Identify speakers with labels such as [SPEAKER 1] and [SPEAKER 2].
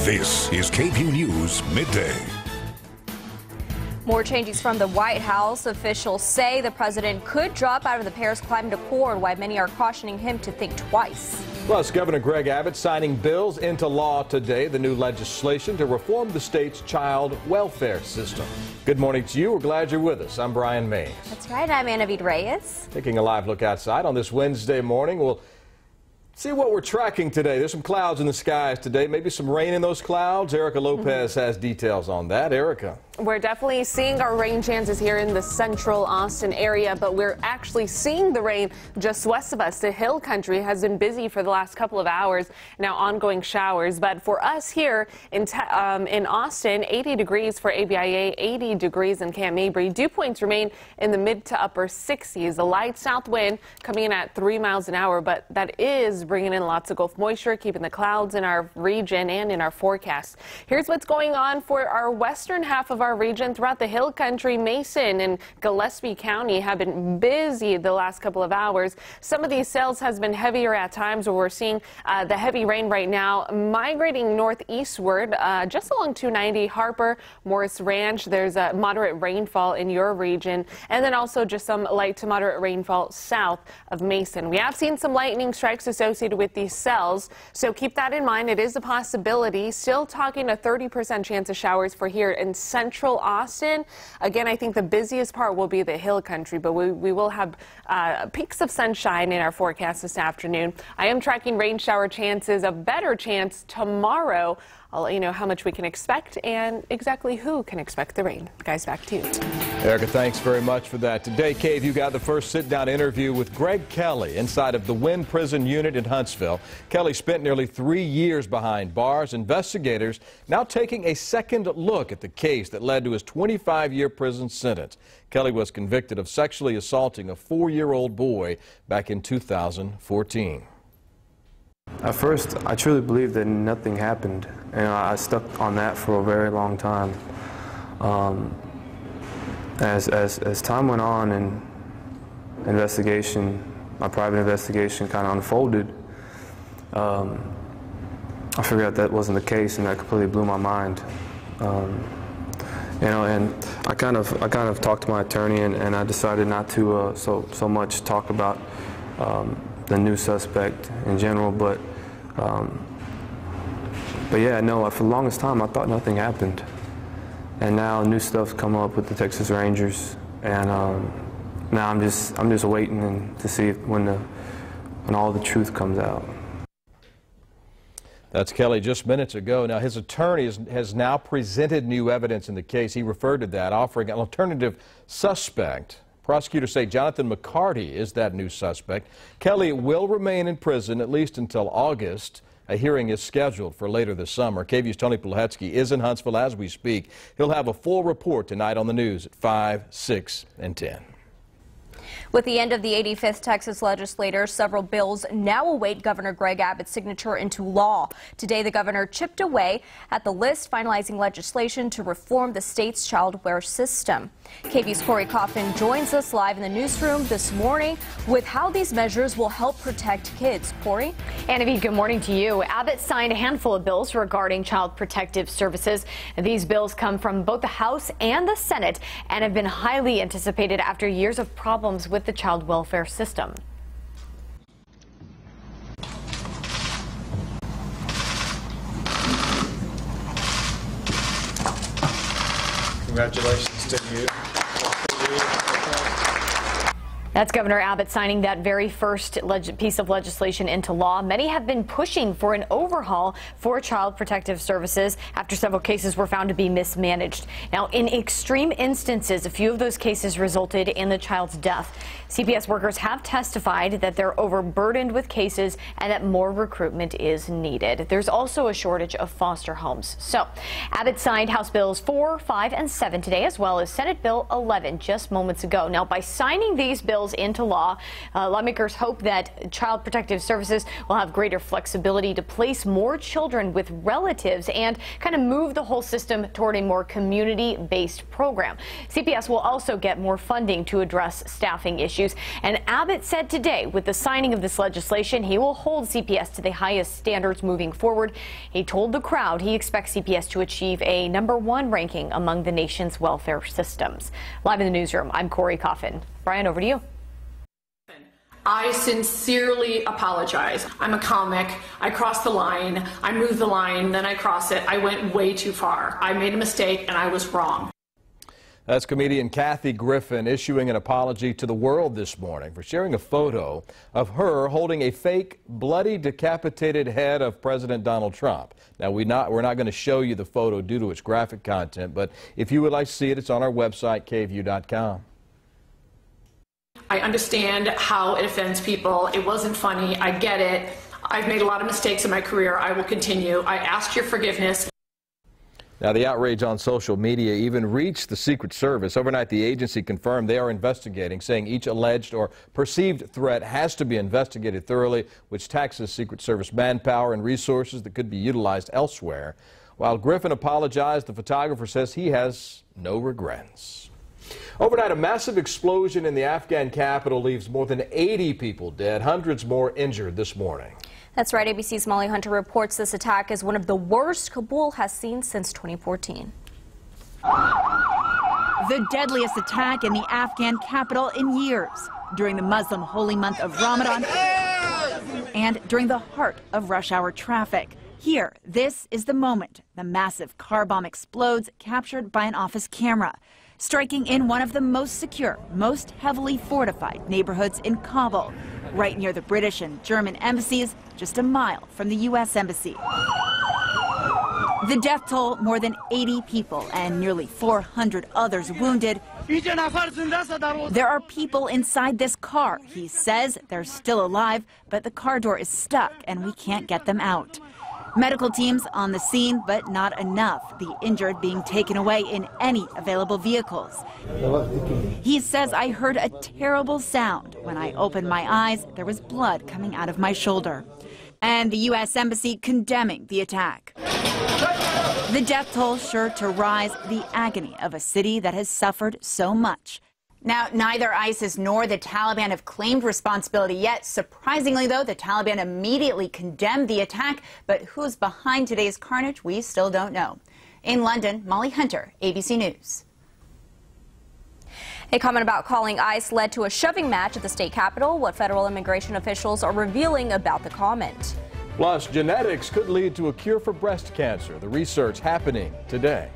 [SPEAKER 1] This is KVUE News Midday.
[SPEAKER 2] More changes from the White House. Officials say the president could drop out of the Paris Climate Accord, while many are cautioning him to think twice.
[SPEAKER 3] Plus, Governor Greg Abbott signing bills into law today, the new legislation to reform the state's child welfare system. Good morning to you. We're glad you're with us. I'm Brian Mays.
[SPEAKER 2] That's right. I'm Anna Reyes.
[SPEAKER 3] Taking a live look outside on this Wednesday morning. We'll see what we're tracking today. There's some clouds in the skies today, maybe some rain in those clouds. Erica Lopez has details on that. Erica.
[SPEAKER 4] We're definitely seeing our rain chances here in the central Austin area, but we're actually seeing the rain just west of us. The hill country has been busy for the last couple of hours, now ongoing showers. But for us here in Austin, 80 degrees for ABIA, 80 degrees in Camp Mabry. Dew points remain in the mid to upper 60s. The light south wind coming in at 3 miles an hour, but that is bringing in lots of Gulf moisture, keeping the clouds in our region and in our forecast. Here's what's going on for our western half of our region. Throughout the hill country, Mason and Gillespie County have been busy the last couple of hours. Some of these cells has been heavier at times, where we're seeing the heavy rain right now migrating northeastward just along 290 Harper, Morris Ranch. There's a moderate rainfall in your region, and then also just some light to moderate rainfall south of Mason. We have seen some lightning strikes associated with these cells, so keep that in mind. It is a possibility. Still talking a 30% chance of showers for here in central Austin. Again, I think the busiest part will be the hill country, but we will have peaks of sunshine in our forecast this afternoon. I am tracking rain shower chances, a better chance tomorrow. I'll let you know how much we can expect and exactly who can expect the rain. Guys, back to you.
[SPEAKER 3] Erica, thanks very much for that. Today, KVUE got the first sit-down interview with Greg Kelly inside of the Wynn Prison Unit in Huntsville. Kelly spent nearly 3 years behind bars. Investigators now taking a second look at the case that led to his 25-year prison sentence. Kelly was convicted of sexually assaulting a 4-year-old boy back in 2014.
[SPEAKER 5] At first, I truly believed that nothing happened, and I stuck on that for a very long time. As time went on and my private investigation kind of unfolded, I figured out that wasn't the case, and that completely blew my mind. And I kind of talked to my attorney, and I decided not to so much talk about the new suspect in general, but yeah, no, for the longest time I thought nothing happened, and now new stuff's come up with the Texas Rangers, and now I'm just waiting to see when all the truth comes out.
[SPEAKER 3] That's Kelly just minutes ago. Now, his attorney has now presented new evidence in the case. He referred to that, offering an alternative suspect. Prosecutors say Jonathan McCarty is that new suspect. Kelly will remain in prison at least until August. A hearing is scheduled for later this summer. KVUE's Tony Plahetsky is in Huntsville as we speak. He'll have a full report tonight on the news at 5, 6, and 10.
[SPEAKER 2] With the end of the 85th Texas legislature, several bills now await Governor Greg Abbott's signature into law. Today, the governor chipped away at the list, finalizing legislation to reform the state's child welfare system. KVUE's Corey Coffin joins us live in the newsroom this morning with how these measures will help protect kids. Corey?
[SPEAKER 6] Annavi, good morning to you. Abbott signed a handful of bills regarding child protective services. These bills come from both the House and the Senate and have been highly anticipated after years of problems with the child welfare system.
[SPEAKER 7] Congratulations to you.
[SPEAKER 6] That's Governor Abbott signing that very first piece of legislation into law. Many have been pushing for an overhaul for child protective services after several cases were found to be mismanaged. Now, in extreme instances, a few of those cases resulted in the child's death. CPS workers have testified that they're overburdened with cases and that more recruitment is needed. There's also a shortage of foster homes. So, Abbott signed House Bills 4, 5, and 7 today, as well as Senate Bill 11 just moments ago. Now, by signing these bills, protocols into law. Lawmakers hope that Child Protective Services will have greater flexibility to place more children with relatives and kind of move the whole system toward a more community-based program. CPS will also get more funding to address staffing issues. And Abbott said today, with the signing of this legislation, he will hold CPS to the highest standards moving forward. He told the crowd he expects CPS to achieve a #1 ranking among the nation's welfare systems. Live in the newsroom, I'm Corey Coffin. Brian, over to you.
[SPEAKER 7] I sincerely apologize. I'm a comic. I crossed the line. I moved the line, then I cross it. I went way too far. I made a mistake and I was wrong.
[SPEAKER 3] That's comedian Kathy Griffin issuing an apology to the world this morning for sharing a photo of her holding a fake, bloody, decapitated head of President Donald Trump. Now, we're not going to show you the photo due to its graphic content, but if you would like to see it, it's on our website, KVUE.com.
[SPEAKER 7] I understand how it offends people. It wasn't funny. I get it. I've made a lot of mistakes in my career. I will continue. I ask your forgiveness.
[SPEAKER 3] Now, the outrage on social media even reached the Secret Service. Overnight, the agency confirmed they are investigating, saying each alleged or perceived threat has to be investigated thoroughly, which taxes Secret Service manpower and resources that could be utilized elsewhere. While Griffin apologized, the photographer says he has no regrets. Overnight, a massive explosion in the Afghan capital leaves more than 80 people dead, hundreds more injured this morning.
[SPEAKER 2] That's right. ABC's Molly Hunter reports this attack is one of the worst Kabul has seen since 2014.
[SPEAKER 8] The deadliest attack in the Afghan capital in years, during the Muslim holy month of Ramadan and during the heart of rush hour traffic. Here, this is the moment the massive car bomb explodes, captured by an office camera, striking in one of the most secure, most heavily fortified neighborhoods in Kabul, right near the British and German embassies, just a mile from the U.S. Embassy. The death toll, more than 80 people and nearly 400 others wounded. There are people inside this car. He says they're still alive, but the car door is stuck and we can't get them out. Medical teams on the scene, but not enough. The injured being taken away in any available vehicles. He says, I heard a terrible sound. When I opened my eyes, there was blood coming out of my shoulder. And the U.S. Embassy condemning the attack. The death toll sure to rise, the agony of a city that has suffered so much.
[SPEAKER 9] Now, neither ISIS nor the Taliban have claimed responsibility yet. Surprisingly, though, the Taliban immediately condemned the attack. But who's behind today's carnage, we still don't know. In London, Molly Hunter, ABC News.
[SPEAKER 2] A comment about calling ICE led to a shoving match at the state capitol. What federal immigration officials are revealing about the comment.
[SPEAKER 3] Plus, genetics could lead to a cure for breast cancer. The research happening today.